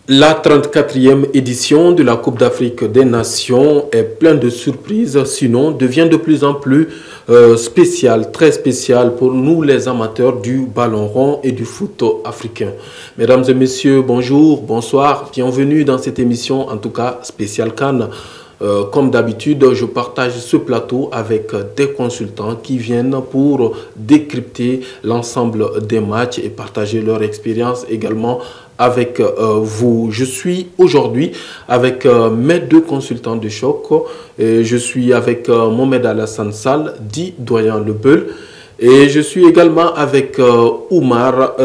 La 34e édition de la Coupe d'Afrique des Nations est pleine de surprises, sinon devient de plus en plus spéciale, très spéciale pour nous les amateurs du ballon rond et du foot africain. Mesdames et messieurs, bonjour, bonsoir, bienvenue dans cette émission, en tout cas spéciale CAN. Comme d'habitude, je partage ce plateau avec des consultants qui viennent pour décrypter l'ensemble des matchs et partager leur expérience également avec vous. Je suis aujourd'hui avec mes deux consultants de choc. Je suis avec Mohamed Alassane Sall, dit Doyen Lebeul. Et je suis également avec Oumar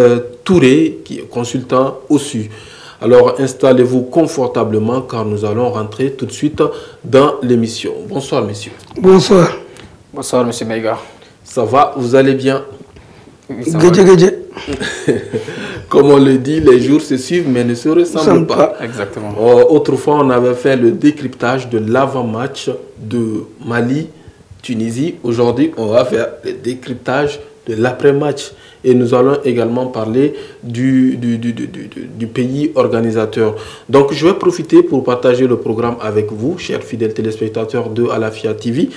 Touré, qui est consultant au SU. Alors installez-vous confortablement car nous allons rentrer tout de suite dans l'émission. Bonsoir messieurs. Bonsoir. Bonsoir monsieur Maïga. Ça va, vous allez bien? Oui, ça va. Comme on le dit, les jours se suivent mais ne se ressemblent pas. Exactement. Autrefois, on avait fait le décryptage de l'avant-match de Mali-Tunisie. Aujourd'hui, on va faire le décryptage de l'après-match. Et nous allons également parler du pays organisateur. Donc, je vais profiter pour partager le programme avec vous, chers fidèles téléspectateurs de Alafia TV.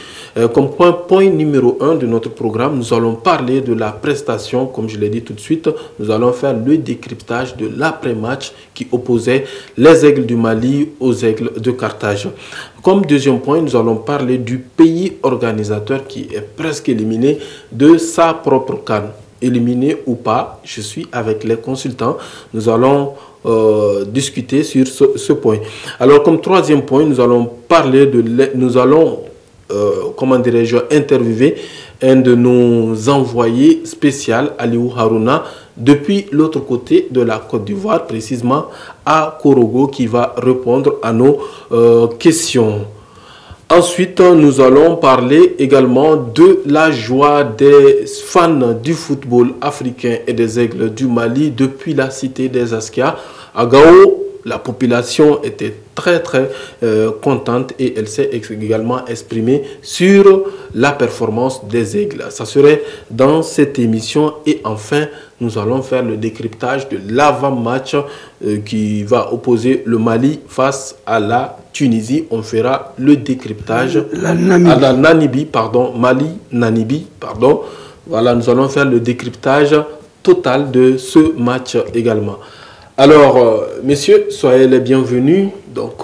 Comme point numéro 1 de notre programme, nous allons parler de la prestation. Comme je l'ai dit tout de suite, nous allons faire le décryptage de l'après-match qui opposait les Aigles du Mali aux Aigles de Carthage. Comme deuxième point, nous allons parler du pays organisateur qui est presque éliminé de sa propre CAN. Éliminé ou pas, je suis avec les consultants. Nous allons discuter sur ce point. Alors, comme troisième point, nous allons parler de... Nous allons, comment dirais-je, interviewer un de nos envoyés spéciaux, Aliou Harouna, depuis l'autre côté de la Côte d'Ivoire, précisément à Korogo, qui va répondre à nos questions. Ensuite, nous allons parler également de la joie des fans du football africain et des Aigles du Mali depuis la cité des Askia. À Gao, la population était très contente et elle s'est également exprimée sur la performance des Aigles. Ça serait dans cette émission. Et enfin, nous allons faire le décryptage de l'avant-match qui va opposer le Mali face à la Tunisie. On fera le décryptage à la Namibie, pardon, Mali-Namibie, pardon. Voilà, nous allons faire le décryptage total de ce match également. Alors, messieurs, soyez les bienvenus. Donc,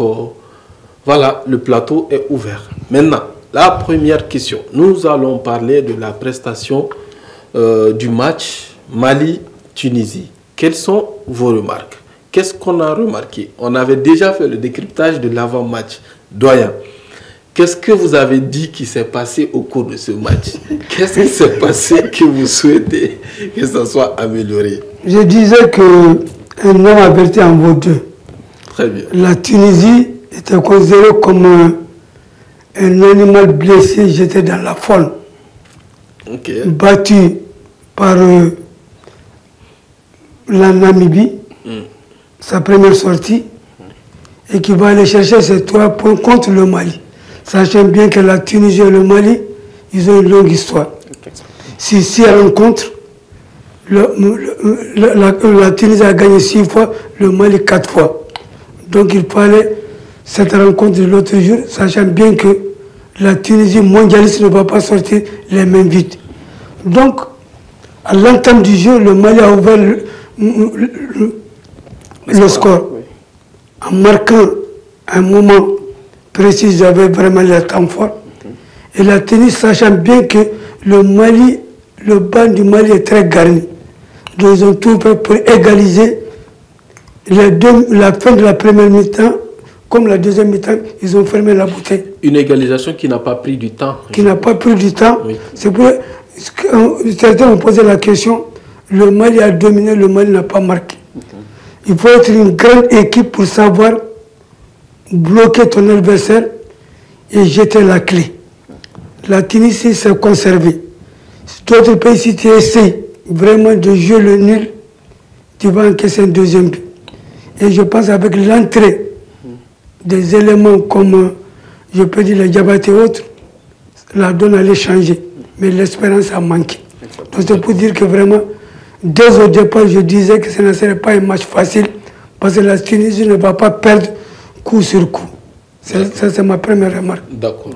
voilà, le plateau est ouvert. Maintenant, la première question. Nous allons parler de la prestation du match Mali-Tunisie. Quelles sont vos remarques? Qu'est-ce qu'on a remarqué? On avait déjà fait le décryptage de l'avant-match. Doyen, qu'est-ce que vous avez dit qui s'est passé au cours de ce match? Qu'est-ce qui s'est passé que vous souhaitez que ça soit amélioré? Je disais que un homme averti en vaut deux. Très bien. La Tunisie était considérée comme un animal blessé jeté dans la faune. Okay. Battu par la Namibie, sa première sortie, et qui va aller chercher ses 3 points contre le Mali. Sachant bien que la Tunisie et le Mali, ils ont une longue histoire. Si elle rencontre, la Tunisie a gagné 6 fois, le Mali 4 fois. Donc il fallait cette rencontre de l'autre jour, sachant bien que la Tunisie mondialiste ne va pas sortir les mains vides. Donc, à l'entame du jeu, le Mali a ouvert le score. En marquant un moment précis, j'avais vraiment le temps fort. Et la Tunisie, sachant bien que le banc du Mali est très garni. Donc ils ont tout fait pour égaliser la fin de la première mi-temps. Comme la deuxième mi-temps, ils ont fermé la bouteille. Une égalisation qui n'a pas pris du temps. Qui n'a pas pris du temps. Oui. C'est pour certains ont posé la question, le Mali a dominé, le Mali n'a pas marqué. Il faut être une grande équipe pour savoir bloquer ton adversaire et jeter la clé. La Tunisie s'est conservée. D'autres pays, si tu essaies vraiment de jouer le nul, tu vas encaisser un deuxième but. Et je pense avec l'entrée des éléments comme, je peux dire, les Diabaté et autres, la donne allait changer. Mais l'espérance a manqué. Donc c'est pour dire que vraiment, dès au départ, je disais que ce ne serait pas un match facile Parce que la Tunisie ne va pas perdre coup sur coup. Ça, c'est ma première remarque. D'accord.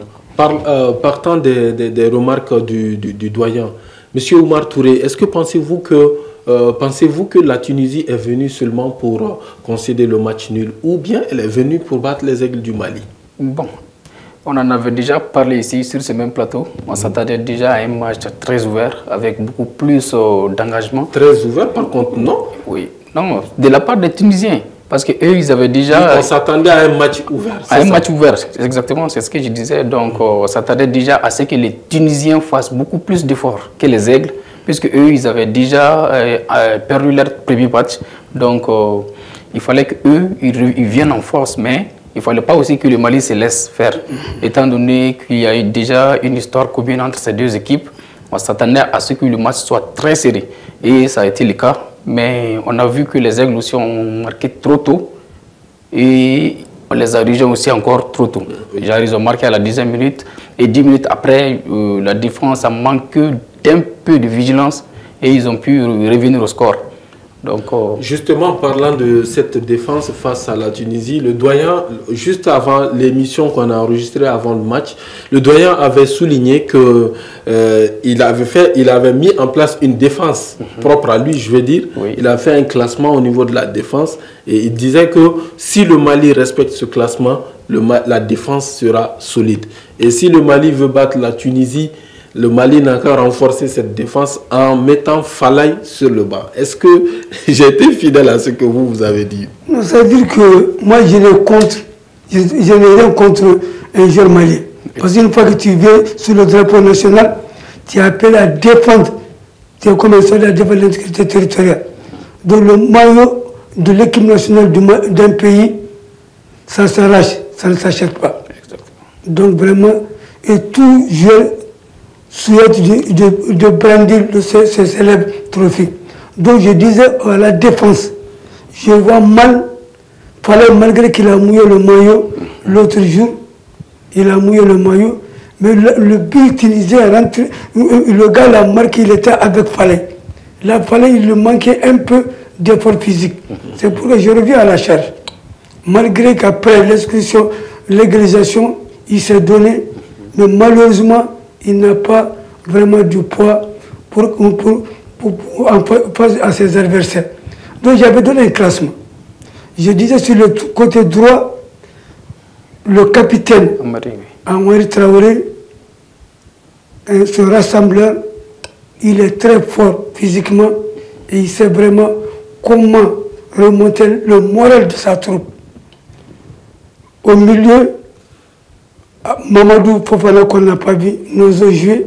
Partant des remarques du doyen, Monsieur Oumar Touré, est-ce que pensez-vous que la Tunisie est venue seulement pour concéder le match nul ou bien elle est venue pour battre les Aigles du Mali? Bon, on en avait déjà parlé ici sur ce même plateau. On s'attendait déjà à un match très ouvert avec beaucoup plus d'engagement. Très ouvert par contre, non? Oui, non, de la part des Tunisiens. Parce qu'eux, ils avaient déjà... On s'attendait à un match ouvert. À un match ouvert, exactement, c'est ce que je disais. Donc, on s'attendait déjà à ce que les Tunisiens fassent beaucoup plus d'efforts que les Aigles, puisque eux, ils avaient déjà perdu leur premier match. Donc, il fallait qu'eux, ils viennent en force, mais il ne fallait pas aussi que le Mali se laisse faire. Étant donné qu'il y a eu déjà une histoire commune entre ces deux équipes, on s'attendait à ce que le match soit très serré. Et ça a été le cas. Mais on a vu que les Aigles aussi ont marqué trop tôt et on les a rejoints aussi encore trop tôt. Ils ont marqué à la 10e minute et 10 minutes après, la défense a manqué d'un peu de vigilance et ils ont pu revenir au score. Donc, justement, parlant de cette défense face à la Tunisie, le doyen, juste avant l'émission qu'on a enregistrée avant le match, le doyen avait souligné qu'il avait mis en place une défense propre à lui, je veux dire. Oui. Il a fait un classement au niveau de la défense et il disait que si le Mali respecte ce classement, la défense sera solide. Et si le Mali veut battre la Tunisie, le Mali n'a qu'à renforcer cette défense en mettant Falaye sur le banc. Est-ce que j'ai été fidèle à ce que vous avez dit? Non, ça veut dire que moi, je n'ai rien contre un joueur malien. Parce qu'une fois que tu viens sur le drapeau national, tu es appelé à défendre. Tu es comme un soldat à défendre l'intégrité territoriale. Donc le maillot de l'équipe nationale d'un pays, ça s'arrache, ça ne s'achète pas. Exactement. Donc vraiment, et tout joueur souhaite de brandir ce célèbre trophée. Donc je disais à la défense, je vois mal, malgré qu'il a mouillé le maillot l'autre jour, il a mouillé le maillot, mais le but tunisien est rentré, le gars l'a marqué, il était avec Falaye. Là, Falaye, il lui manquait un peu d'effort physique. C'est pourquoi je reviens à la charge. Malgré qu'après l'exclusion, l'égalisation, il s'est donné, mais malheureusement, il n'a pas vraiment du poids face à ses adversaires. Donc j'avais donné un classement. Je disais sur le côté droit, le capitaine Amari Traoré, ce rassembleur, il est très fort physiquement et il sait vraiment comment remonter le moral de sa troupe. Au milieu, Mamadou Fofana, qu'on n'a pas vu, nous a joué.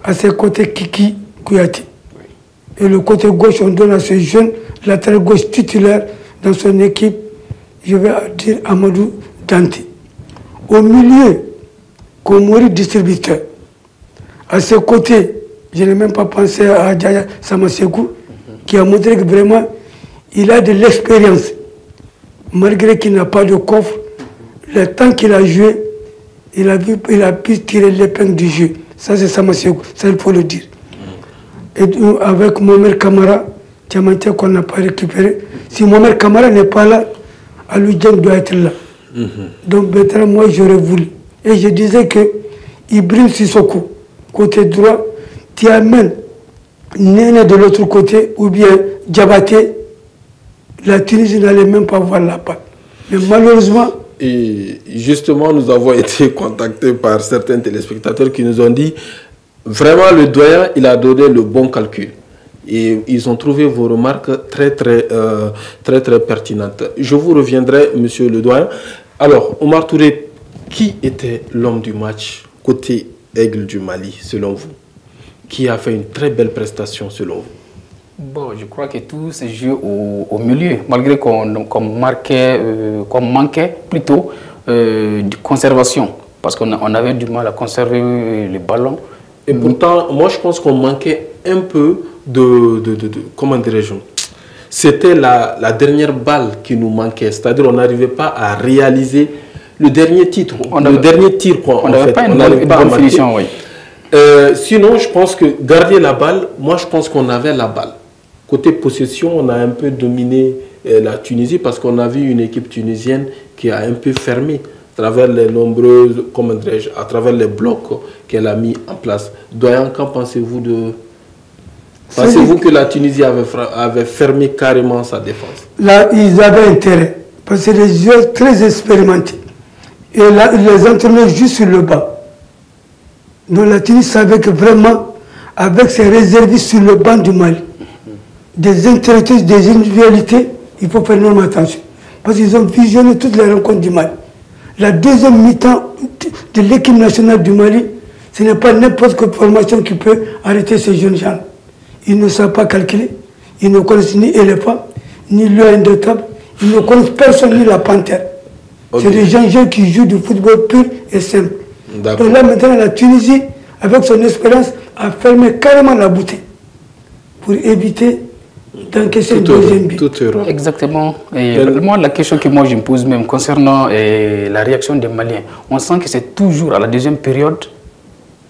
À ses côtés, Kiki Kouyaté. Et le côté gauche, on donne à ce jeune latéral gauche titulaire dans son équipe, je vais dire Amadou Dante. Au milieu, Komori distributeur. À ses côtés, je n'ai même pas pensé à Djaya Samasekou, qui a montré que vraiment, il a de l'expérience. Malgré qu'il n'a pas de coffre, le temps qu'il a joué, il a pu tirer l'épingle du jeu. Ça, c'est Samasekou, ça il faut le dire. Et avec Mohamed Kamara, Diamanté qu'on n'a pas récupéré. Si Mohamed Kamara n'est pas là, Alou-Dieng doit être là. Donc maintenant, moi, j'aurais voulu. Et je disais que Ibrahim Sissoko, côté droit, tu amènes Néné de l'autre côté, ou bien Diabaté, la Tunisie n'allait même pas voir la balle. Mais malheureusement... Et justement, nous avons été contactés par certains téléspectateurs qui nous ont dit vraiment le doyen, il a donné le bon calcul. Et ils ont trouvé vos remarques très pertinentes. Je vous reviendrai, monsieur le doyen. Alors, Oumar Touré, qui était l'homme du match côté Aigle du Mali, selon vous? Qui a fait une très belle prestation, selon vous? Bon, je crois que tout se joue au milieu, malgré qu'on manquait plutôt de conservation, parce qu'on avait du mal à conserver le ballon. Et pourtant, moi je pense qu'on manquait un peu comment dirais-je, c'était la dernière balle qui nous manquait, c'est-à-dire on n'arrivait pas à réaliser le dernier titre, dernier tir. On n'avait pas une bonne finition, oui. Sinon, je pense que garder la balle, moi je pense qu'on avait la balle. Côté possession, on a un peu dominé la Tunisie, parce qu'on a vu une équipe tunisienne qui a un peu fermé à travers les nombreuses, comment dirais-je, à travers les blocs qu'elle a mis en place. Doyen, qu'en pensez-vous de... Pensez-vous que la Tunisie avait fermé carrément sa défense? Là, ils avaient intérêt, parce que les joueurs très expérimentés. Et là, les entraîneurs juste sur le banc. Donc la Tunisie savait que vraiment, avec ses réservistes sur le banc du Mali, des intellectuels, des individualités, il faut faire énormément attention. Parce qu'ils ont visionné toutes les rencontres du Mali. La deuxième mi-temps de l'équipe nationale du Mali, ce n'est pas n'importe quelle formation qui peut arrêter ces jeunes gens. Ils ne savent pas calculer, ils ne connaissent ni éléphant, ni lion indomptable, ils ne connaissent personne ni la panthère. Okay. C'est des gens qui jouent du football pur et simple. Donc là maintenant la Tunisie, avec son expérience, a fermé carrément la bouteille pour éviter d'encaisser le deuxième but. Exactement. Et moi, la question que moi je me pose même concernant la réaction des Maliens, on sent que c'est toujours à la deuxième période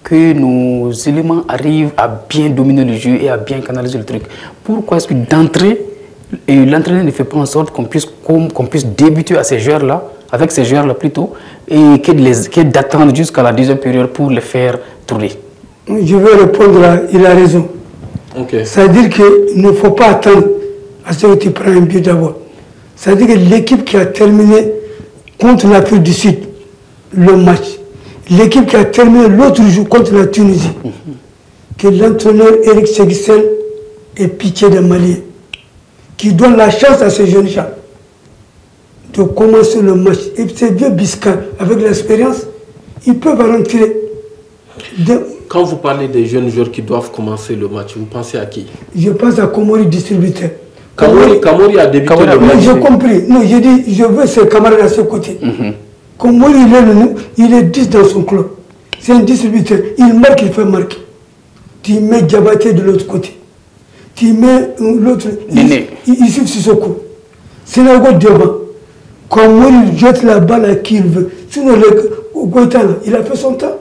que nos éléments arrivent à bien dominer le jeu et à bien canaliser le truc. Pourquoi est-ce que d'entrée, l'entraîneur ne fait pas en sorte qu'on puisse débuter à ces joueurs-là, avec ces joueurs-là plutôt, et d'attendre jusqu'à la deuxième période pour les faire tourner? Je vais répondre là, il a raison. Okay. C'est-à-dire qu'il ne faut pas attendre à ce que tu prends un but d'abord. C'est-à-dire que l'équipe qui a terminé contre l'Afrique du Sud le match, l'équipe qui a terminé l'autre jour contre la Tunisie, que l'entraîneur Eric Seguissel ait pitié des Maliens, qui donne la chance à ces jeunes gens de commencer le match. Et ces vieux biscards, avec l'expérience, ils peuvent rentrer. Quand vous parlez des jeunes joueurs qui doivent commencer le match, vous pensez à qui? Je pense à Komori, distributeur. Kamori a débuté le match. J'ai compris. Non, j'ai dit, je veux ses camarades à ce côté. Komori, il est 10 dans son club. C'est un distributeur. Il marque, il fait marquer. Tu mets Diabaté de l'autre côté. Tu mets l'autre. Il suit Sissoko. Sénégal devant. Komori jette la balle à qui il veut. Sinon, le Goïta, il a fait son temps.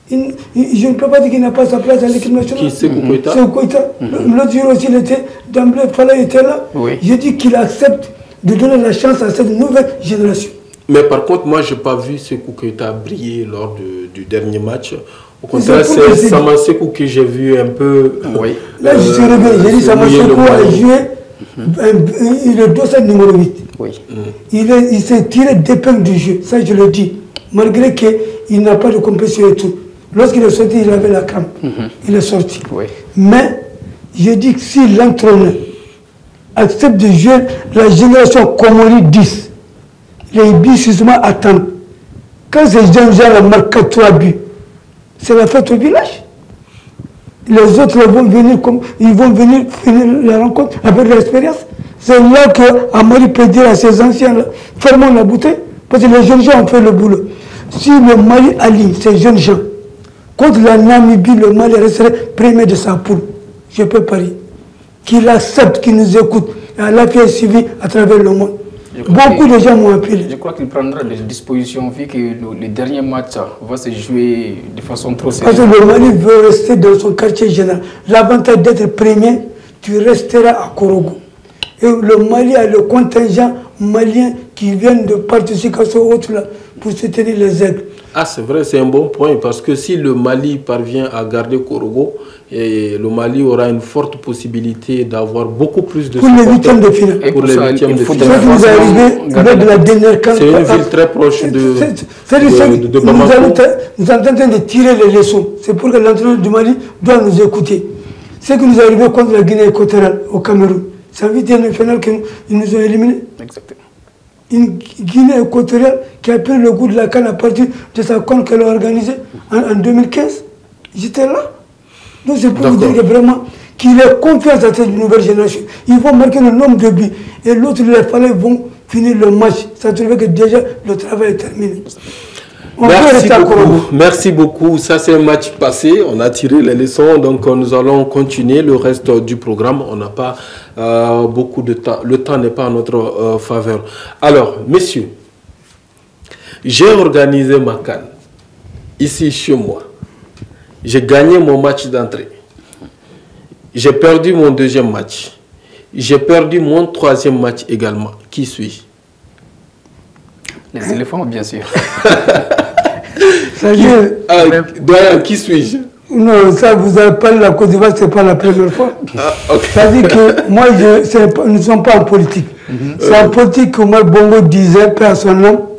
Je ne peux pas dire qu'il n'a pas sa place à l'équipe nationale. Qui c'est Koïta? C'est Koïta. L'autre jour aussi, il était d'emblée, Fala était là. Oui. J'ai dit qu'il accepte de donner la chance à cette nouvelle génération. Mais par contre, moi, je n'ai pas vu Sékou Koïta briller lors du dernier match. Au contraire, c'est Sama Sékou que j'ai vu un peu... Oui. Là, je suis revenu. J'ai dit Sama Sékou a joué, il est dossier numéro 8. Oui. Il s'est tiré d'épingle du jeu, ça je le dis. Malgré qu'il n'a pas de compétition et tout. Lorsqu'il est sorti, il avait la crampe. Il est sorti. Oui. Mais je dis que si l'entraîneur accepte de jouer la génération Komori 10, les buts justement attendent. Quand ces jeunes gens marquent 3 buts, c'est la fête au village. Les autres ils vont venir finir la rencontre avec l'expérience. C'est là qu'Amari peut dire à ces anciens, fermons la bouteille, parce que les jeunes gens ont fait le boulot. Si le Mali aligne ces jeunes gens contre la Namibie, le Mali resterait premier de sa poule. Je peux parier. Qu'il accepte, qu'il nous écoute. Et Allah qui est suivi à travers le monde. Beaucoup de gens m'ont appelé. Je crois qu'il prendra des dispositions vu que le dernier match va se jouer de façon trop sérieuse. Parce que le Mali veut rester dans son quartier général. L'avantage d'être premier, tu resteras à Korogo. Et le Mali a le contingent malien qui viennent de participation autre là pour soutenir les aigles. Ah, c'est vrai, c'est un bon point parce que si le Mali parvient à garder Korogo, et le Mali aura une forte possibilité d'avoir beaucoup plus de pour les huitièmes de finale. Pour les huitièmes de finale. C'est une ville très proche de Bamako. Nous sommes en train de tirer les leçons. C'est pour que l'entraîneur du Mali doit nous écouter. C'est que nous arrivons contre la Guinée équatoriale au Cameroun. C'est en huitième de finale qu'ils nous ont éliminés. Exactement. Une Guinée équatoriale qui a pris le goût de la canne à partir de sa conne qu'elle a organisée en 2015. J'étais là. Donc c'est pour vous dire que vraiment qu'il ait confiance à cette nouvelle génération. Ils vont marquer le nombre de buts. Et l'autre, les Falais vont finir le match. Ça te fait que déjà le travail est terminé. Merci beaucoup. Ça, c'est un match passé. On a tiré les leçons. Donc, nous allons continuer le reste du programme. On n'a pas beaucoup de temps. Le temps n'est pas en notre faveur. Alors, messieurs, j'ai organisé ma CAN ici chez moi. J'ai gagné mon match d'entrée. J'ai perdu mon deuxième match. J'ai perdu mon 3e match également. Qui suis-je? Les éléphants, bien sûr. Qui suis-je? Non, ça, vous avez parlé de la Côte d'Ivoire, ce n'est pas la première fois. Okay. Ça veut dire que moi, nous ne sommes pas en politique. C'est en politique que moi, Bongo disait, personnellement,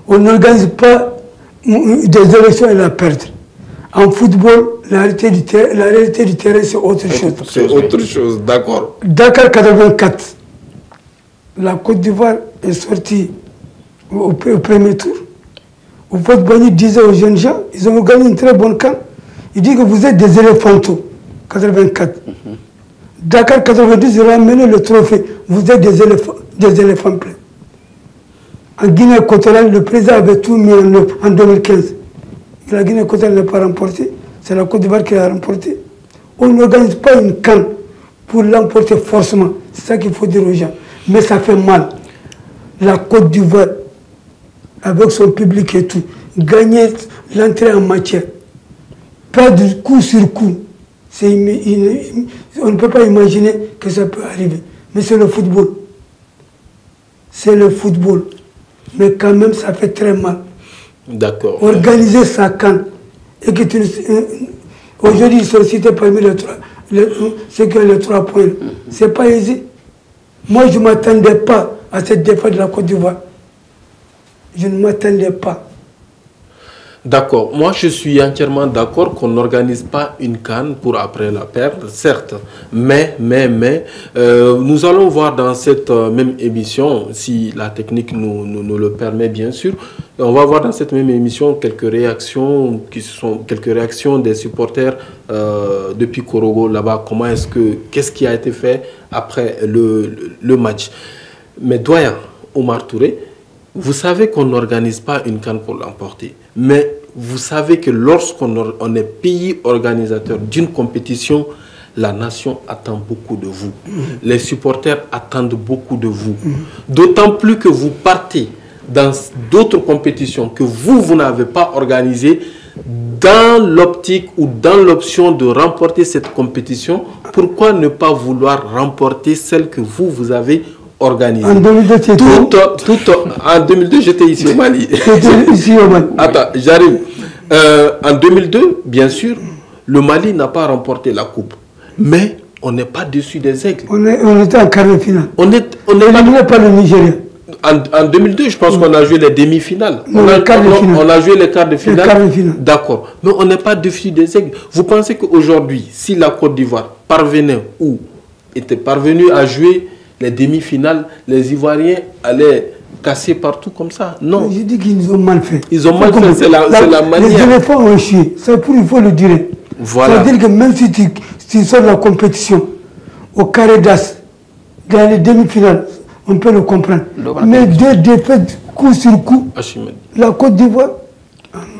on n'organise pas des élections et la perdre. En football, la réalité du terrain, c'est autre chose. C'est autre chose, d'accord. Dakar 84, la Côte d'Ivoire est sortie au premier tour. Au vote Bani disait aux jeunes gens, ils ont gagné une très bonne camp. Il dit que vous êtes des éléphantaux, 84. Dakar 92, ils ont ramené le trophée. Vous êtes des éléphants pleins. En Guinée équatoriale, le président avait tout mis en œuvre en 2015. La Guinée équatoriale n'a pas remporté. C'est la Côte d'Ivoire qui l'a remporté. On n'organise pas une canne pour l'emporter forcément. C'est ça qu'il faut dire aux gens. Mais ça fait mal. La Côte d'Ivoire, avec son public et tout, gagner l'entrée en matière, perdre coup sur coup, on ne peut pas imaginer que ça peut arriver. Mais c'est le football. C'est le football. Mais quand même, ça fait très mal. D'accord. Organiser sa canne. Et que aujourd'hui, ils sont cités parmi ceux qui ont les 3 points. Ce n'est pas aisé. Moi, je ne m'attendais pas à cette défaite de la Côte d'Ivoire. Je ne m'attendais pas. D'accord. Moi, je suis entièrement d'accord qu'on n'organise pas une CAN pour après la perdre, certes. Mais, nous allons voir dans cette même émission, si la technique nous le permet bien sûr, on va voir dans cette même émission quelques réactions des supporters depuis Korogo là-bas. Qu'est-ce qui a été fait après le match. Mais doyen Omar Touré, vous savez qu'on n'organise pas une CAN pour l'emporter. Mais vous savez que lorsqu'on est pays organisateur d'une compétition, la nation attend beaucoup de vous. Les supporters attendent beaucoup de vous. D'autant plus que vous partez dans d'autres compétitions que vous n'avez pas organisées dans l'optique ou dans l'option de remporter cette compétition. Pourquoi ne pas vouloir remporter celle que vous avez organisée? En 2002, en 2002, j'étais ici au Mali. Ici au Mali. Attends, j'arrive. En 2002, bien sûr, le Mali n'a pas remporté la coupe. Mais on n'est pas dessus des aigles. On était en quart de finale. On n'est pas le Nigeria. En 2002, je pense qu'on a joué les demi-finales. On a joué les quarts de finale. D'accord. Mais on n'est pas dessus des aigles. Vous pensez qu'aujourd'hui, si la Côte d'Ivoire parvenait ou était parvenue à jouer les demi-finales, les Ivoiriens allaient casser partout comme ça? Non. Je dis qu'ils ont mal fait. Ils ont mal fait, c'est la manière. Les éléphants ont échoué. Il faut le dire. Voilà. C'est-à-dire que même si tu sors de la compétition au carré d'as, dans les demi-finales, on peut le comprendre. Mais 2 défaites coup sur coup, la Côte d'Ivoire,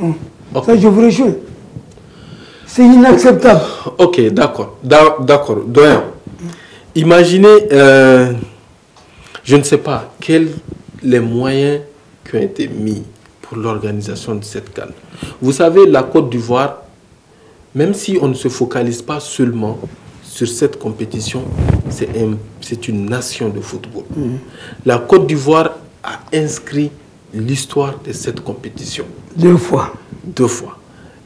non. Okay. Ça, je vous rejoins. C'est inacceptable. Ok, d'accord. D'accord. Doyen, imaginez, je ne sais pas, les moyens qui ont été mis pour l'organisation de cette CAN. Vous savez, la Côte d'Ivoire, même si on ne se focalise pas seulement sur cette compétition, c'est une nation de football. La Côte d'Ivoire a inscrit l'histoire de cette compétition. 2 fois. 2 fois.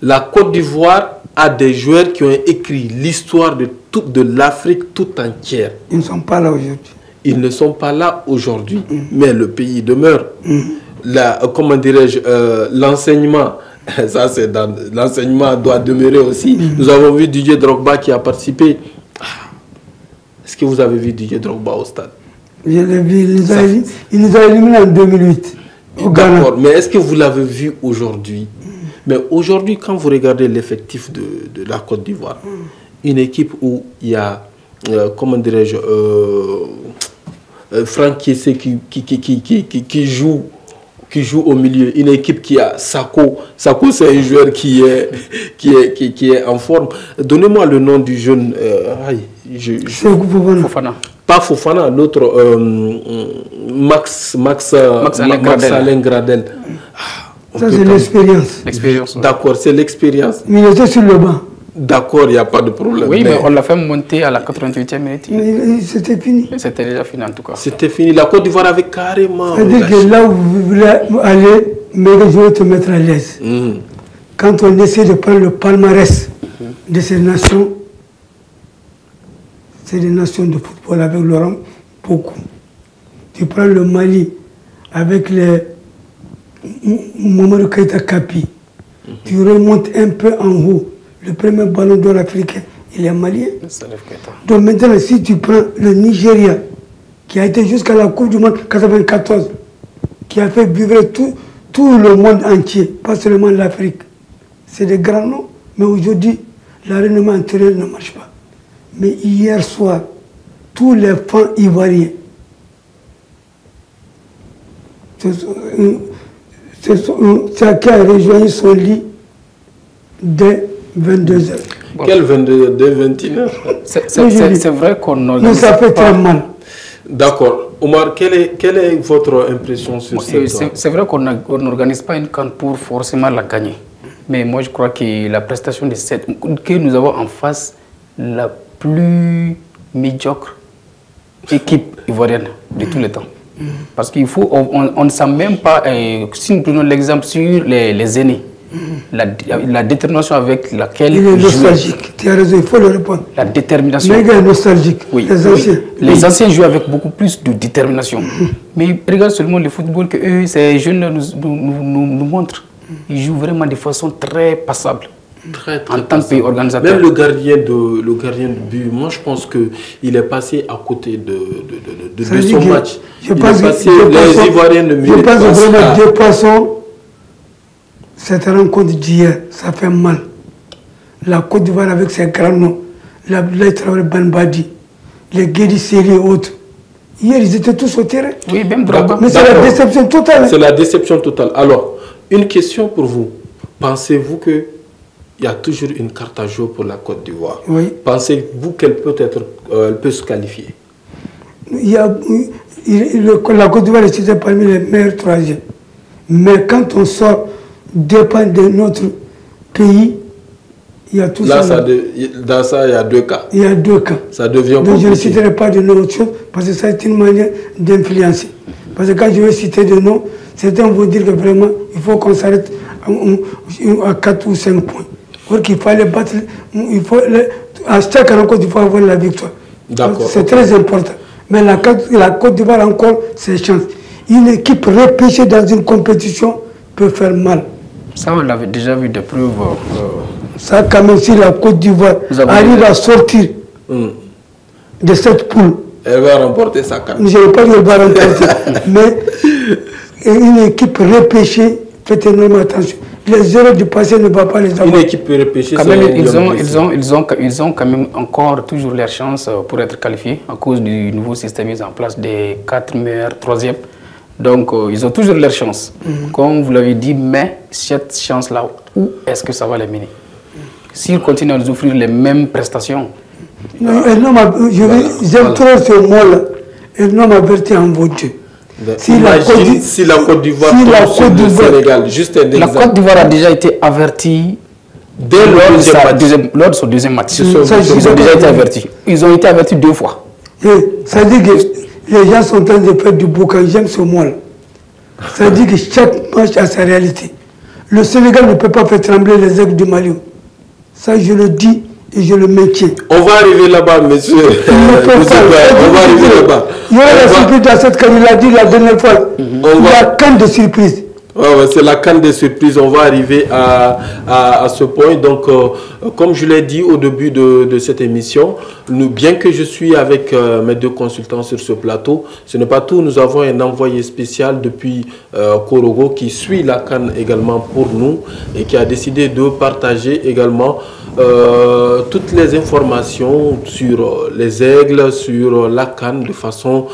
La Côte d'Ivoire a des joueurs qui ont écrit l'histoire de l'Afrique tout entière. Ils ne sont pas là aujourd'hui. Ils ne sont pas là aujourd'hui, mais le pays demeure. Comment dirais-je, l'enseignement, ça c'est l'enseignement doit demeurer aussi. Nous avons vu Didier Drogba qui a participé. Est-ce que vous avez vu Didier Drogba au stade? Je l'ai vu, il nous a éliminés en 2008 au Ghana. D'accord, mais est-ce que vous l'avez vu aujourd'hui? Mais aujourd'hui, quand vous regardez l'effectif de la Côte d'Ivoire, une équipe où il y a, comment dirais-je, Franck Kessé qui joue au milieu, une équipe qui a Sako. Sako, c'est un joueur qui est en forme. Donnez-moi le nom du jeune. Fofana. Pas Fofana, l'autre Max Alain Gradel. Ça, c'est l'expérience. L'expérience. D'accord, c'est l'expérience. Mais il était sur le banc. D'accord, il n'y a pas de problème. Oui, mais on l'a fait monter à la 88e minute. C'était fini. C'était déjà fini en tout cas. C'était fini. La Côte d'Ivoire avait carrément... C'est-à-dire que là où vous voulez aller, mais je vais te mettre à l'aise. Quand on essaie de prendre le palmarès de ces nations, c'est des nations de football avec Laurent, beaucoup. Tu prends le Mali avec les Mamadou Keïta Kapi, tu remontes un peu en haut, le premier ballon d'or africain, il est malien. Donc maintenant, si tu prends le Nigeria, qui a été jusqu'à la Coupe du Monde 94, qui a fait vivre tout le monde entier, pas seulement l'Afrique, c'est des grands noms. Mais aujourd'hui, l'arénement intérieur ne marche pas. Mais hier soir, tous les fans ivoiriens, chacun a rejoint son lit dès 22h. Bon. Quel 22h? Dès 21h? C'est vrai qu'on organise. Mais ça fait très mal. D'accord. Omar, quelle est votre impression sur cette... C'est vrai qu'on n'organise pas une CAN pour forcément la gagner. Mais moi, je crois que la prestation de cette... que nous avons en face, la plus médiocre équipe ivoirienne de tous les temps. Parce qu'il faut... On ne sent même pas... si nous prenons l'exemple sur les aînés, la détermination avec laquelle... Il est nostalgique, tu as raison, il faut le répondre. La détermination. Mais il est nostalgique, oui, les anciens. Oui. Les anciens jouent avec beaucoup plus de détermination. Mais regarde seulement le football que eux, ces jeunes nous montrent. Ils jouent vraiment de façon très passable. Très en tant que pays organisateur. Même le gardien de but, moi je pense qu'il est passé à côté de son match. Les Ivoiriens ne méritent pas ça. Je pense vraiment deux poissons. Cette rencontre d'hier, ça fait mal. La Côte d'Ivoire avec ses grands noms, les Traoré Banbadi, les Guédi Seri et autres. Hier, ils étaient tous au terrain. Oui, même Drogba. Mais c'est la déception totale. C'est la déception totale. Alors, une question pour vous. Pensez-vous qu'il y a toujours une carte à jouer pour la Côte d'Ivoire? Oui. Pensez-vous qu'elle peut se qualifier? La Côte d'Ivoire est citée parmi les meilleurs troisièmes. Mais quand on sort, dépend de notre pays, il y a tout là, ça. Dans ça, il y a deux cas. Il y a deux cas. Ça devient compliqué. Donc je ne citerai pas de noms autre chose parce que ça est une manière d'influencer. Parce que quand je vais citer des noms, certains vont dire que vraiment, il faut qu'on s'arrête à 4 ou 5 points. Or qu'il fallait battre, à chaque rencontre, il faut avoir la victoire. C'est très important. Mais la Côte d'Ivoire a encore ses chances. Une équipe repêchée dans une compétition peut faire mal. Ça, on l'avait déjà vu de preuves. Ça, quand même, si la Côte d'Ivoire arrive à sortir de cette poule, elle va remporter sa carte. Je ne veux pas dire qu'elle va remporter, mais une équipe repêchée, faites énormément attention. Les erreurs du passé ne vont pas les avoir. Une équipe repêchée, quand même, ils ont quand même encore toujours leur chance pour être qualifiés à cause du nouveau système mis en place des 4 meilleurs 3e. Donc, ils ont toujours leur chance. Comme vous l'avez dit, mais cette chance-là, où est-ce que ça va les mener? S'ils continuent à nous offrir les mêmes prestations. J'aime trop ce mot-là. Un homme averti en vaut Dieu. Si la Côte d'Ivoire tombe sur le Sénégal, juste un exemple. La Côte d'Ivoire a déjà été avertie lors de son deuxième match. Ils ont déjà été avertis. Ils ont été avertis 2 fois. Ça dit que les gens sont en train de faire du boucan. J'aime ce mot-là. Ça dit que chaque match a sa réalité. Le Sénégal ne peut pas faire trembler les aigles du Mali. Ça, je le dis et je le maintiens. On va arriver là-bas, monsieur. On va arriver là-bas. Il y aura la surprise dans cette CAN, il l'a dit la dernière fois. Il y a CAN de surprise. C'est la CAN des surprises. On va arriver à ce point. Donc, comme je l'ai dit au début de cette émission, bien que je suis avec mes 2 consultants sur ce plateau, ce n'est pas tout. Nous avons un envoyé spécial depuis Korogo qui suit la CAN également pour nous et qui a décidé de partager également toutes les informations sur les aigles, sur la CAN de façon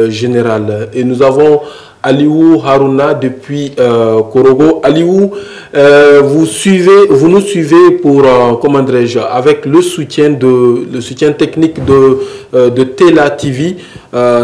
générale. Et nous avons Aliou Haruna depuis Korogo. Aliou, vous nous suivez pour, comment dirais-je, avec le soutien technique de Tela TV,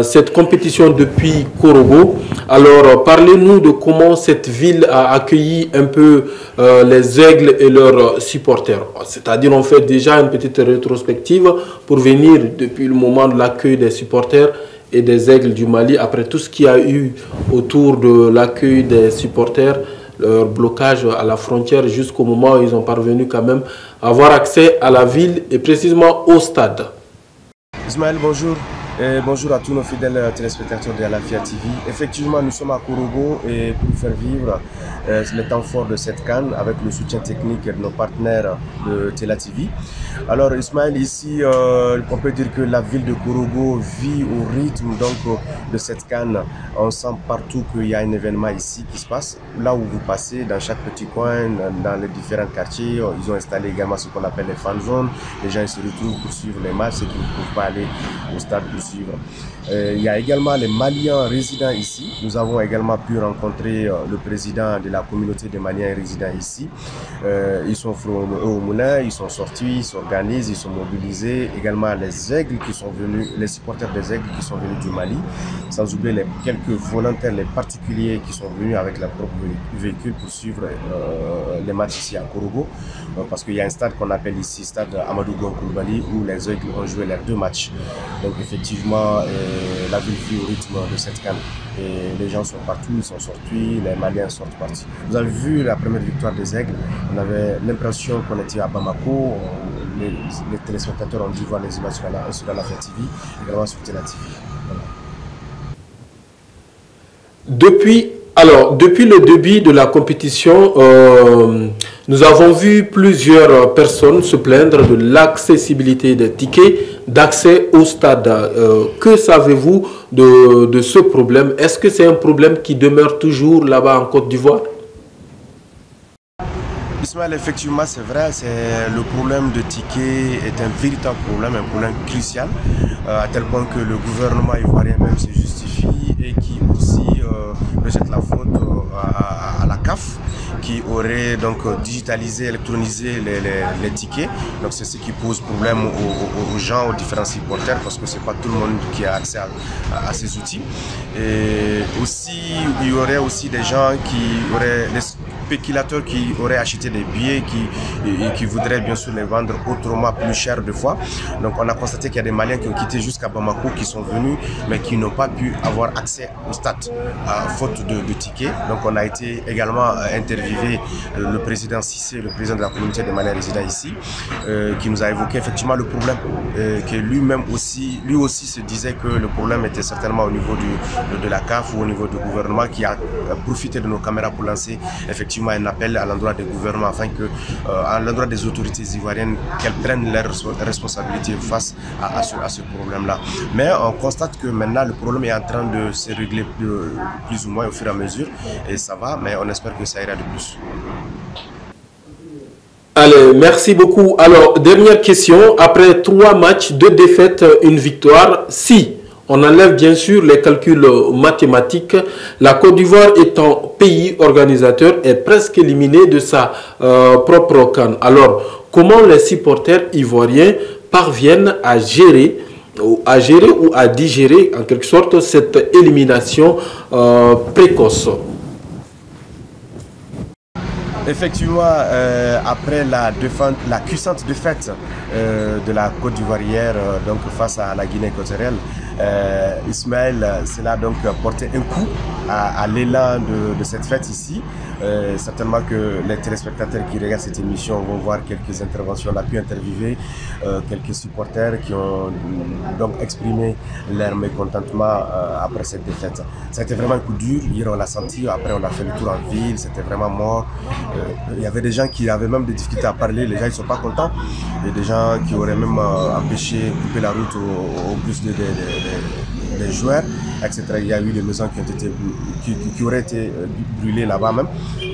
cette compétition depuis Korogo. Alors, parlez-nous de comment cette ville a accueilli un peu les Aigles et leurs supporters. C'est-à-dire, on fait déjà une petite rétrospective pour venir depuis le moment de l'accueil des supporters et des Aigles du Mali, après tout ce qu'il y a eu autour de l'accueil des supporters, leur blocage à la frontière jusqu'au moment où ils ont parvenu quand même à avoir accès à la ville et précisément au stade. Ismaël, bonjour. Et bonjour à tous nos fidèles téléspectateurs de Alafia TV. Effectivement, nous sommes à Korogo et pour faire vivre le temps fort de cette CAN avec le soutien technique de nos partenaires de Tela TV. Alors Ismaël, ici, on peut dire que la ville de Korogo vit au rythme de cette CAN. On sent partout qu'il y a un événement ici qui se passe. Là où vous passez, dans chaque petit coin, dans les différents quartiers, ils ont installé également ce qu'on appelle les fan zones. Les gens se retrouvent pour suivre les matchs, ceux qui ne peuvent pas aller au stade pour suivre. Il y a également les Maliens résidents ici. Nous avons également pu rencontrer le président de la communauté des Maliens résidents ici. Ils sont au moulin, ils sont sortis, ils s'organisent, ils sont mobilisés. Également les Aigles qui sont venus, les supporters des Aigles qui sont venus du Mali. Sans oublier quelques volontaires, les particuliers qui sont venus avec leur propre véhicule pour suivre les matchs ici à Korogo. Parce qu'il y a un stade qu'on appelle ici stade Amadou Gon Coulibaly où les Aigles ont joué leurs 2 matchs. Donc effectivement, la ville vit au rythme de cette CAN. Et les gens sont partout, ils sont sortis, les Maliens sont partis. Vous avez vu la première victoire des Aigles, on avait l'impression qu'on était à Bamako. Les téléspectateurs ont dû voir les images sur Alafia TV, également sur Tela TV. Voilà. Depuis le début de la compétition, nous avons vu plusieurs personnes se plaindre de l'accessibilité des tickets d'accès au stade. Que savez-vous de ce problème? Est-ce que c'est un problème qui demeure toujours là-bas en Côte d'Ivoire? Ismaël, effectivement, c'est vrai, le problème de tickets est un véritable problème, un problème crucial, à tel point que le gouvernement ivoirien même se justifie et qui aussi rejette la faute à la CAF, qui aurait donc digitalisé, électronisé les tickets. Donc c'est ce qui pose problème aux gens, aux différents supporters, parce que c'est pas tout le monde qui a accès à ces outils. Et aussi, il y aurait aussi des gens qui auraient, des spéculateurs qui auraient acheté des billets qui voudraient bien sûr les vendre autrement plus cher de fois. Donc on a constaté qu'il y a des Maliens qui ont quitté jusqu'à Bamako, qui sont venus, mais qui n'ont pas pu avoir accès au stade, faute de tickets. Donc on a été également interviewé le président Cissé, le président de la communauté des Maliens résidents ici, qui nous a évoqué effectivement le problème, que lui-même aussi, se disait que le problème était certainement au niveau de la CAF ou au niveau du gouvernement, qui a profité de nos caméras pour lancer effectivement un appel à l'endroit des gouvernements afin que, à l'endroit des autorités ivoiriennes, qu'elles prennent leurs responsabilités face à ce problème-là. Mais on constate que maintenant le problème est en train de se régler plus ou moins au fur et à mesure, et ça va, mais on espère que ça ira de plus. Allez, merci beaucoup. Alors, dernière question. Après 3 matchs, 2 défaites, 1 victoire, si on enlève bien sûr les calculs mathématiques, la Côte d'Ivoire étant pays organisateur est presque éliminée de sa propre CAN. Alors, comment les supporters ivoiriens parviennent à gérer ou à digérer en quelque sorte cette élimination précoce? Effectivement, après la cuisante défaite de la Côte d'Ivoirière donc face à la Guinée équatoriale, Ismaël, cela a donc porté un coup à l'élan de cette fête ici. Certainement que les téléspectateurs qui regardent cette émission vont voir quelques interventions. On a pu interviewer quelques supporters qui ont donc exprimé leur mécontentement après cette défaite. Ça a été vraiment un coup dur. Hier on l'a senti, après on a fait le tour en ville, c'était vraiment mort. Il y avait des gens qui avaient même des difficultés à parler, les gens ils ne sont pas contents. Il y a des gens qui auraient même empêché, coupé la route au bus des joueurs, etc. Il y a eu des maisons qui auraient été brûlées là-bas même.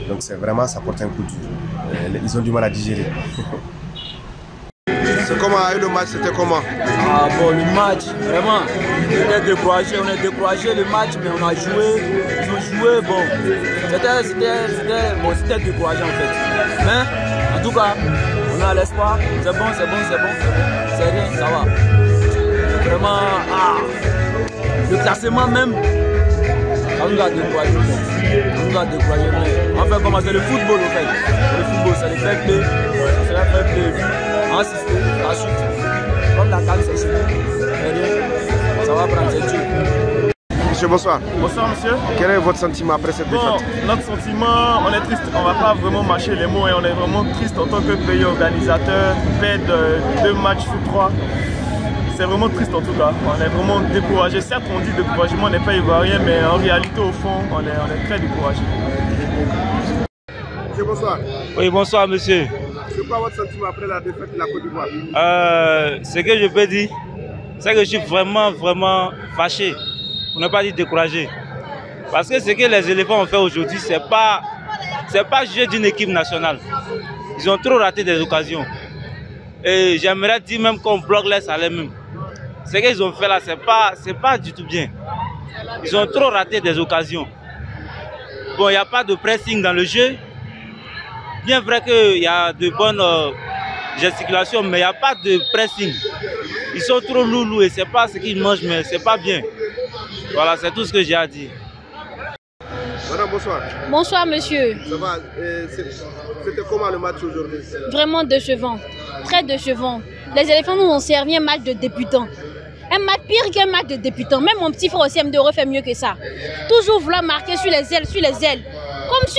Donc c'est vraiment, ça porte un coup dur. Ils ont du mal à digérer. C'est comment le match, c'était comment? Ah bon, le match, vraiment, on est découragé le match, mais on a joué, ils ont joué, bon, c'était décourageant en fait. Mais, en tout cas, on a l'espoir, c'est bon, c'est rien, ça va. Vraiment, le classement même, ça nous a découragé en fait. Ça nous a découragé, mais on fait comment? C'est le football en fait. Le football, c'est le fair play, c'est le fair play. Assister, la chute. Comme la canne, c'est chez ça va prendre cette chute. Monsieur, bonsoir. Bonsoir, monsieur. Quel est votre sentiment après cette défaite? Notre sentiment, on est triste. On ne va pas vraiment mâcher les mots et on est vraiment triste en tant que pays organisateur. Perdre 2 matchs sur 3. C'est vraiment triste en tout cas. On est vraiment découragé. Certes, on dit découragement, on n'est pas ivoirien, mais en réalité, au fond, on est très découragé. Monsieur, bonsoir. Oui, bonsoir, monsieur. C'est quoi votre sentiment après la défaite de la Côte d'Ivoire? Ce que je peux dire, c'est que je suis vraiment fâché, pour ne pas dire découragé. Parce que ce que les éléphants ont fait aujourd'hui, c'est pas jeu d'une équipe nationale. Ils ont trop raté des occasions. Et j'aimerais dire même qu'on bloque les salaires même. Ce qu'ils ont fait là, c'est pas du tout bien. Ils ont trop raté des occasions. Bon, il n'y a pas de pressing dans le jeu. Bien vrai qu'il y a de bonnes gesticulations, mais il n'y a pas de pressing. Ils sont trop loulous et c'est pas ce qu'ils mangent, mais c'est pas bien. Voilà, c'est tout ce que j'ai à dire. Madame, bonsoir. Bonsoir, monsieur. Ça va? C'était comment le match aujourd'hui? Vraiment décevant, très décevant. Les éléphants nous ont servi un match de débutants. Un match pire qu'un match de débutants. Même mon petit frère au CM2 aurait fait mieux que ça. Toujours vouloir marquer sur les ailes, Comme si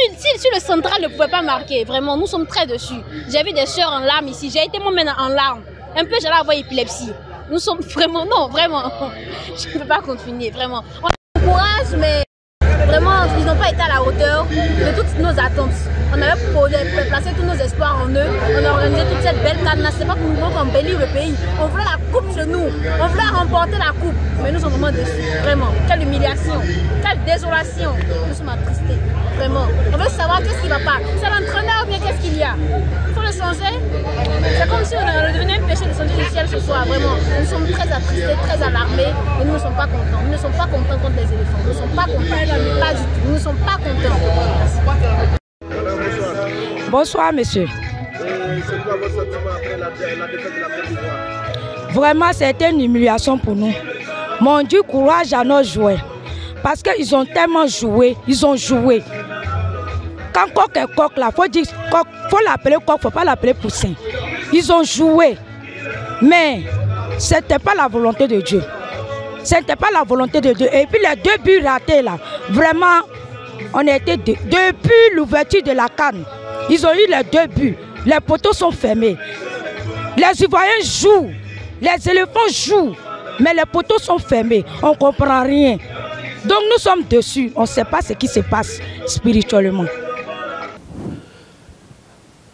le central ne pouvait pas marquer. Vraiment, nous sommes très dessus. J'ai vu des soeurs en larmes ici. J'ai été moi-même en larmes. Un peu, j'allais avoir épilepsie. Nous sommes vraiment, non, vraiment. Je ne peux pas continuer, vraiment. On a du courage, mais vraiment, ils n'ont pas été à la hauteur de toutes nos attentes. On avait placé tous nos espoirs en eux. On a organisé toute cette belle canne. C'est pas pour nous qu'on embellit le pays. On voulait la coupe chez nous. On voulait remporter la coupe. Mais nous sommes vraiment déçus. Vraiment. Quelle humiliation. Quelle désolation. Nous sommes attristés. Vraiment. On veut savoir qu'est-ce qui ne va pas. C'est l'entraîneur ou bien qu'est-ce qu'il y a? Il faut le changer. C'est comme si on devenait un péché de changer du ciel ce soir. Vraiment. Nous sommes très attristés, très alarmés. Et nous ne sommes pas contents. Nous ne sommes pas contents contre les éléphants. Nous ne sommes pas contents. Pas du tout. Nous ne sommes pas contents. Bonsoir, monsieur. C'est quoi votre sentiment après la défaite de la Côte d'Ivoire? Vraiment, c'était une humiliation pour nous. Mon Dieu, courage à nos joueurs. Parce qu'ils ont tellement joué, ils ont joué. Quand coq est coq, là, faut l'appeler coq, faut pas l'appeler poussin. Ils ont joué. Mais ce n'était pas la volonté de Dieu. Ce n'était pas la volonté de Dieu. Et puis les 2 buts ratés, là, vraiment, on a été depuis l'ouverture de la canne. Ils ont eu les 2 buts. Les poteaux sont fermés. Les Ivoiriens jouent. Les éléphants jouent. Mais les poteaux sont fermés. On ne comprend rien. Donc nous sommes dessus. On ne sait pas ce qui se passe spirituellement.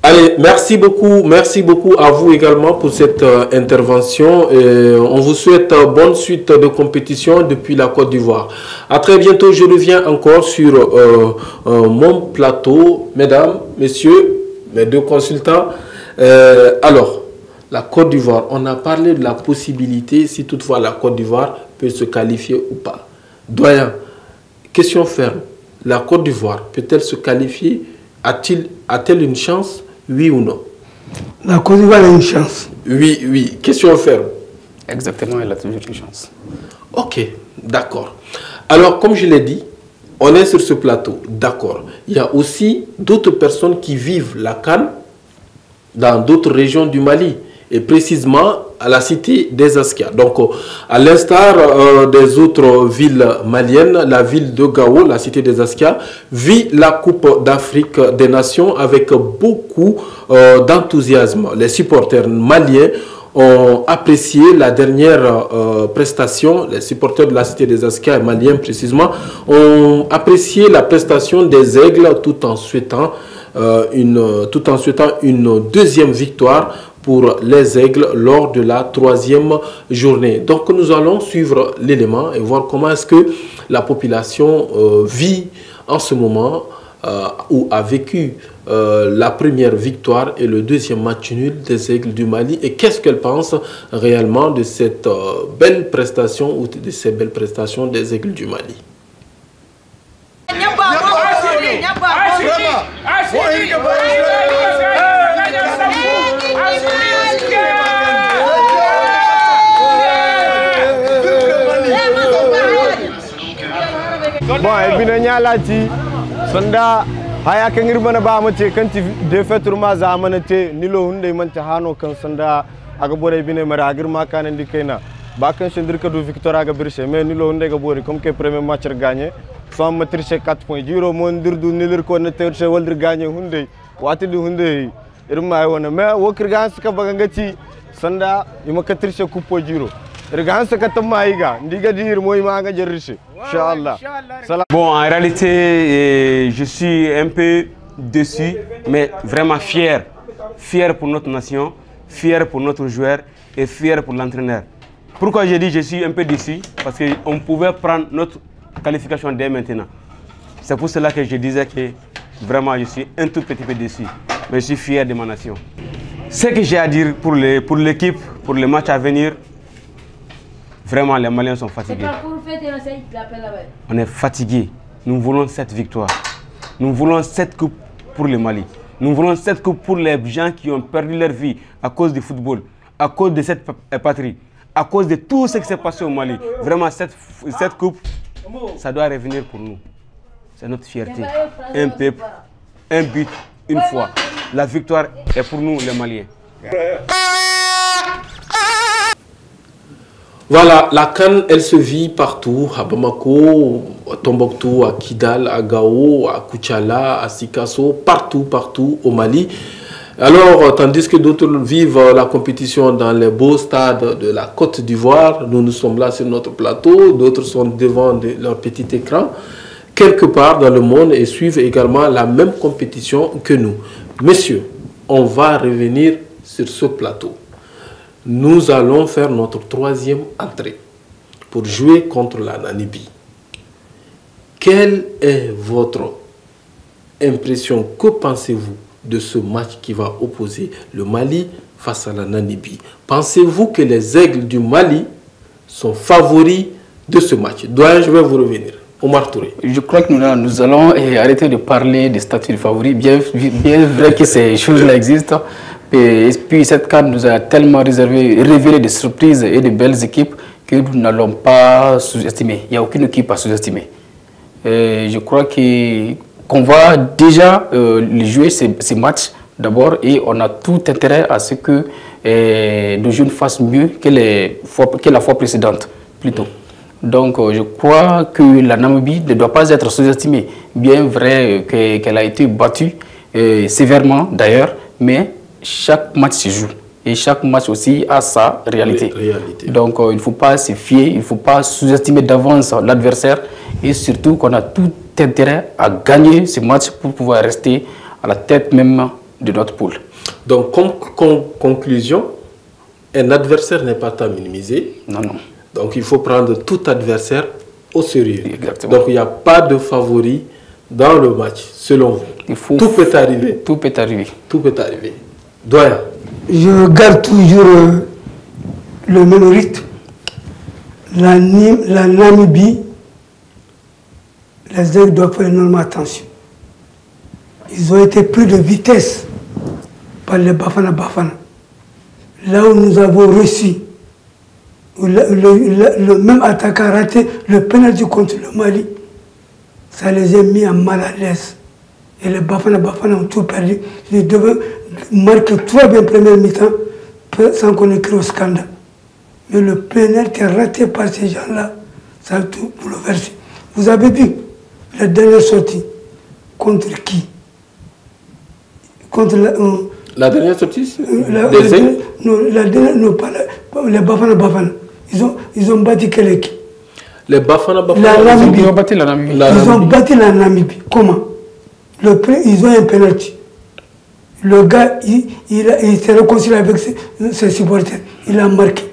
Allez, merci beaucoup à vous également pour cette intervention. On vous souhaite bonne suite de compétition depuis la Côte d'Ivoire. À très bientôt, je reviens encore sur mon plateau. Mesdames, messieurs, mes 2 consultants. Alors, la Côte d'Ivoire, on a parlé de la possibilité, si toutefois la Côte d'Ivoire peut se qualifier ou pas. Doyen, question ferme. La Côte d'Ivoire peut-elle se qualifier? A-t-elle une chance? Oui ou non? La Côte d'Ivoire a une chance. Oui. Question ferme. Exactement, elle a toujours une chance. Ok, d'accord. Alors, comme je l'ai dit, on est sur ce plateau, d'accord. Il y a aussi d'autres personnes qui vivent la CAN dans d'autres régions du Mali, et précisément à la cité des Askia. Donc, à l'instar des autres villes maliennes, la ville de Gao, la cité des Askia, vit la Coupe d'Afrique des Nations avec beaucoup d'enthousiasme. Les supporters maliens ont apprécié la dernière prestation. Les supporters de la cité des Askia, maliens précisément, ont apprécié la prestation des Aigles tout en souhaitant une deuxième victoire pour les Aigles lors de la 3e journée. Donc nous allons suivre l'élément et voir comment est-ce que la population vit en ce moment ou a vécu la première victoire et le deuxième match nul des Aigles du Mali et qu'est-ce qu'elle pense réellement de cette belle prestation ou de ces belles prestations des Aigles du Mali. Bon, Sonda haya kan irmana ba mace kan ti de fetur ma zamanate nilo hunde man ta hano kan sonda aga bore bine mara agirma kan ndi kaina ba kan shindir ka do victoire aga birse mais nilo hunde ga bore comme que premier match gagné so ma triche 4.0 mon dirdu nilir ko na terche waldir gagné hunde wati du hunde irma wona mais wokir gan suka bagangati sonda yima ka triche coupe 0 irgan suka tamaiga ndiga dir moy ma ga jerriche. Bon, en réalité, je suis un peu déçu, mais vraiment fier. Fier pour notre nation, fier pour notre joueur et fier pour l'entraîneur. Pourquoi j'ai dit je suis un peu déçu? Parce qu'on pouvait prendre notre qualification dès maintenant. C'est pour cela que je disais que vraiment je suis un tout petit peu déçu. Mais je suis fier de ma nation. Ce que j'ai à dire pour l'équipe, pour les matchs à venir, vraiment, les Maliens sont fatigués. On est fatigués. Nous voulons cette victoire. Nous voulons cette coupe pour le Mali. Nous voulons cette coupe pour les gens qui ont perdu leur vie à cause du football, à cause de cette patrie, à cause de tout ce qui s'est passé au Mali. Vraiment, cette coupe, ça doit revenir pour nous. C'est notre fierté. Un peuple, un but, une fois. La victoire est pour nous, les Maliens. Voilà, la CAN, elle se vit partout, à Bamako, à Tombouctou, à Kidal, à Gao, à Koutchala, à Sikasso, partout au Mali. Alors, tandis que d'autres vivent la compétition dans les beaux stades de la Côte d'Ivoire, nous sommes là sur notre plateau, d'autres sont devant leur petit écran, quelque part dans le monde et suivent également la même compétition que nous. Messieurs, on va revenir sur ce plateau. Nous allons faire notre troisième entrée pour jouer contre la Namibie. Quelle est votre impression? Que pensez-vous de ce match qui va opposer le Mali face à la Namibie? Pensez-vous que les Aigles du Mali sont favoris de ce match? Je vais vous revenir. Omar Touré. Je crois que nous allons arrêter de parler des statuts de favoris. Bien vrai que ces choses-là existent. Et puis cette CAN nous a tellement révélé des surprises et de belles équipes que nous n'allons pas sous-estimer. Il n'y a aucune équipe à sous-estimer. Je crois qu'on va déjà jouer ces matchs d'abord et on a tout intérêt à ce que nos jeunes fassent mieux que la fois précédente plutôt. Donc je crois que la Namibie ne doit pas être sous-estimée. Bien vrai qu'elle a été battue sévèrement d'ailleurs, mais chaque match se joue et chaque match aussi a sa réalité. Donc il ne faut pas se fier, il ne faut pas sous-estimer d'avance l'adversaire et surtout qu'on a tout intérêt à gagner ce match pour pouvoir rester à la tête même de notre poule. Donc comme conclusion, un adversaire n'est pas à minimiser. Non, non. Donc il faut prendre tout adversaire au sérieux. Exactement. Donc il n'y a pas de favori dans le match, selon vous. Tout peut arriver. Tout peut arriver. Tout peut arriver. Doyen. Je garde toujours le même rythme. La Namibie, les Aigles doivent faire énormément attention. Ils ont été pris de vitesse par les Bafana Bafana. Là où nous avons reçu, le même attaquant a raté le pénalty contre le Mali, ça les a mis en mal à l'aise. Et les Bafana Bafana ont tout perdu. Ils devaient marquer 3 bien première mi-temps sans qu'on ait créé au scandale. Mais le pénalty raté par ces gens-là, ça a tout bouleversé. Vous avez vu la dernière sortie contre qui? Contre la dernière sortie non, pas les Bafana Bafana. Ils ont battu quelle équipe? Les Bafana Bafana. Ils ont battu la Namibie. Ils ont battu la Namibie. Comment? Ils ont un penalty. Le gars, il s'est réconcilié avec ses supporters. Il a marqué.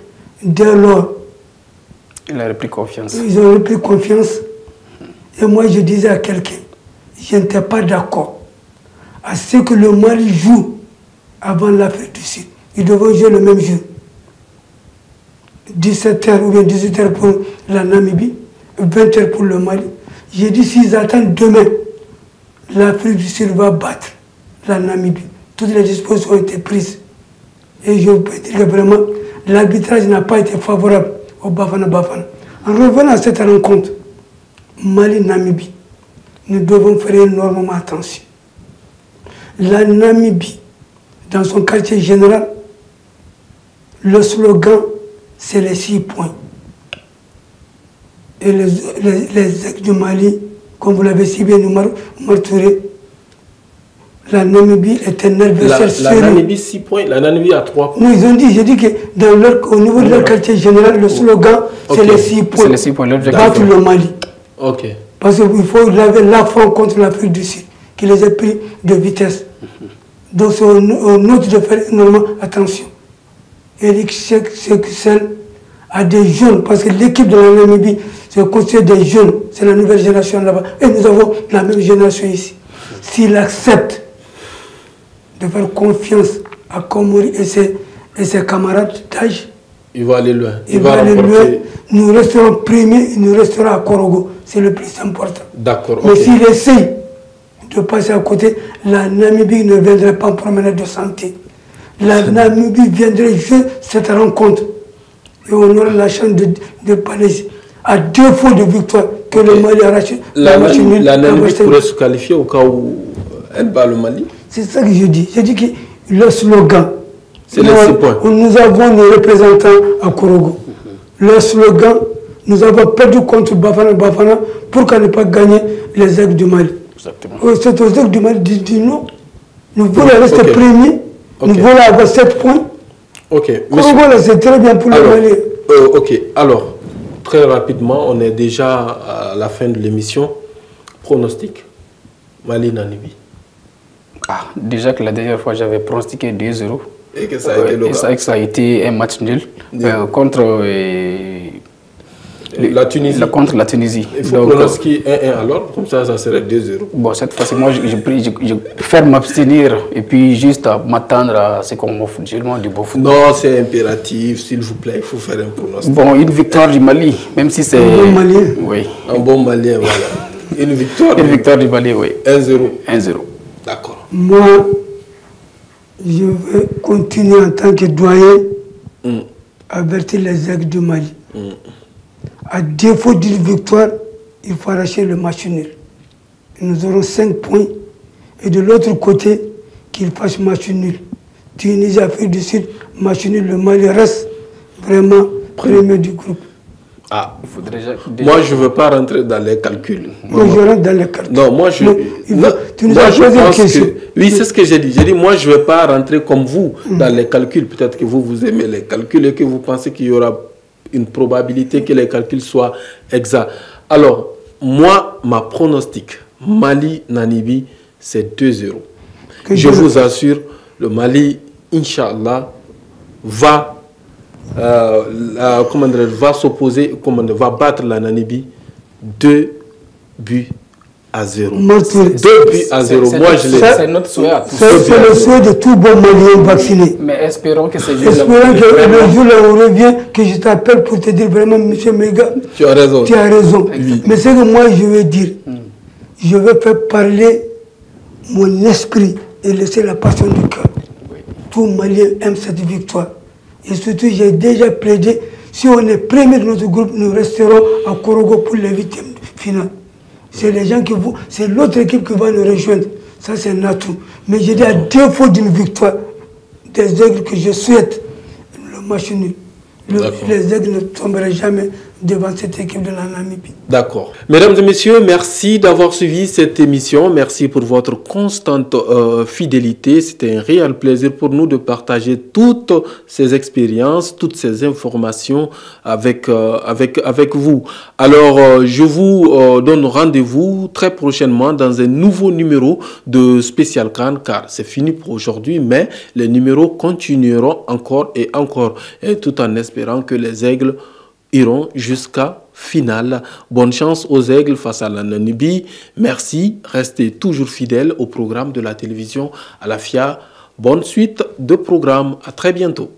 Dès lors, il a repris confiance. Ils ont repris confiance. Et moi, je disais à quelqu'un, je n'étais pas d'accord à ce que le Mali joue avant l'Afrique du Sud. Ils devaient jouer le même jeu. 17h ou bien 18h pour la Namibie, 20h pour le Mali. J'ai dit, s'ils attendent demain, l'Afrique du Sud va battre la Namibie. Toutes les dispositions ont été prises. Et je peux dire que vraiment, l'arbitrage n'a pas été favorable au Bafana-Bafana. En revenant à cette rencontre, Mali-Namibie, nous devons faire énormément attention. La Namibie, dans son quartier général, le slogan, c'est les 6 points. Et les ex du Mali, comme vous l'avez si bien martelé, la Namibie est un adversaire sérieux. La Namibie 6 points, la Namibie a 3 points. Non, ils ont dit, j'ai dit qu'au niveau de leur quartier général, le slogan, c'est les 6 points. C'est les 6 points, battre le Mali. Ok. Parce qu'il faut laver l'affront contre l'Afrique du Sud, qui les a pris de vitesse. Donc c'est au nôtre de faire énormément attention. Eric Sekusel a des jeunes, parce que l'équipe de la Namibie, c'est constitué des jeunes, c'est la nouvelle génération là-bas. Et nous avons la même génération ici. S'il accepte de faire confiance à Komori et ses camarades d'âge, il va aller loin. Il va aller loin. Nous resterons premiers, nous resterons à Korogo. C'est le plus important. D'accord. Mais s'il essaye de passer à côté, la Namibie ne viendrait pas en promenade de santé. La Namibie viendrait jouer cette rencontre. Et on aura la chance de parler à défaut de victoire que le Mali arrache. La Namibie pourrait se qualifier au cas où elle bat le Mali. C'est ça que je dis. Je dis que le slogan, c'est les 6 points. Nous avons nos représentants à Korogo. Le slogan, nous avons perdu contre Bafana. Pourquoi ne pas gagner les aigles du Mali? Exactement. C'est aux aigles du Mali dit non. Nous voulons rester premiers. Nous voulons avoir 7 points. Ok. Korogo, c'est très bien pour le Mali. Ok. Alors, très rapidement, on est déjà à la fin de l'émission. Pronostic Mali-Namibie. Déjà que la dernière fois, j'avais pronostiqué 2-0. Et que ça a été le cas. Ça a été un match nul contre la Tunisie. Contre la Tunisie. Il faut pronostiquer 1-1 alors, comme ça serait 2-0. Bon, cette fois-ci, moi, je préfère m'abstenir et puis juste m'attendre à ce qu'on m'offre du beau foot. Non, c'est impératif, s'il vous plaît, il faut faire un pronostic. Bon, une victoire du Mali, même si c'est... Un bon Malien. Oui. Un bon Malien, voilà. Une victoire du Mali, oui. 1-0. 1-0. D'accord. Moi, je vais continuer en tant que doyen à avertir les aigles du Mali. À défaut d'une victoire, il faut arracher le match nul. Nous aurons 5 points. Et de l'autre côté, qu'il fasse match nul. Tunisie, Afrique du Sud, match nul, le Mali reste vraiment premier du groupe. Ah, moi je ne veux pas rentrer dans les calculs. Moi je rentre dans les calculs. Non, moi je... tu nous as posé une question. Oui, c'est ce que j'ai dit. J'ai dit, moi je ne vais pas rentrer comme vous dans les calculs. Peut-être que vous aimez les calculs et que vous pensez qu'il y aura une probabilité que les calculs soient exacts. Alors, moi, ma pronostic, Mali-Namibie, c'est 2-0. Je vous assure, le Mali, Inch'Allah, va s'opposer, va battre la Namibie 2-0. 2 buts à 0. Moi, je l'ai. C'est notre souhait à tous. C'est le souhait de tout bon Malien vacciné. Mais espérons que c'est juste. Espérons que le jour où on revient, que je t'appelle pour te dire vraiment, monsieur Méga, tu as raison. Tu as raison. Oui. Mais c'est que moi, je veux dire, je veux faire parler mon esprit et laisser la passion du cœur. Oui. Tout Malien aime cette victoire. Et surtout, j'ai déjà plaidé, si on est premier de notre groupe, nous resterons à Korogo pour les 8e finales. C'est les gens qui vont, c'est l'autre équipe qui va nous rejoindre. Ça, c'est un atout. Mais je dis à défaut d'une victoire des aigles que je souhaite, le match nul. Les aigles ne tomberaient jamais devant cette équipe de la Namibie. D'accord. Mesdames et messieurs, merci d'avoir suivi cette émission. Merci pour votre constante fidélité. C'était un réel plaisir pour nous de partager toutes ces expériences, toutes ces informations avec vous. Alors, je vous donne rendez-vous très prochainement dans un nouveau numéro de Spécial CAN, car c'est fini pour aujourd'hui, mais les numéros continueront encore et encore, et tout en espérant que les aigles iront jusqu'à finale. Bonne chance aux Aigles face à la Namibie. Merci, restez toujours fidèles au programme de la télévision Alafia. Bonne suite de programme, à très bientôt.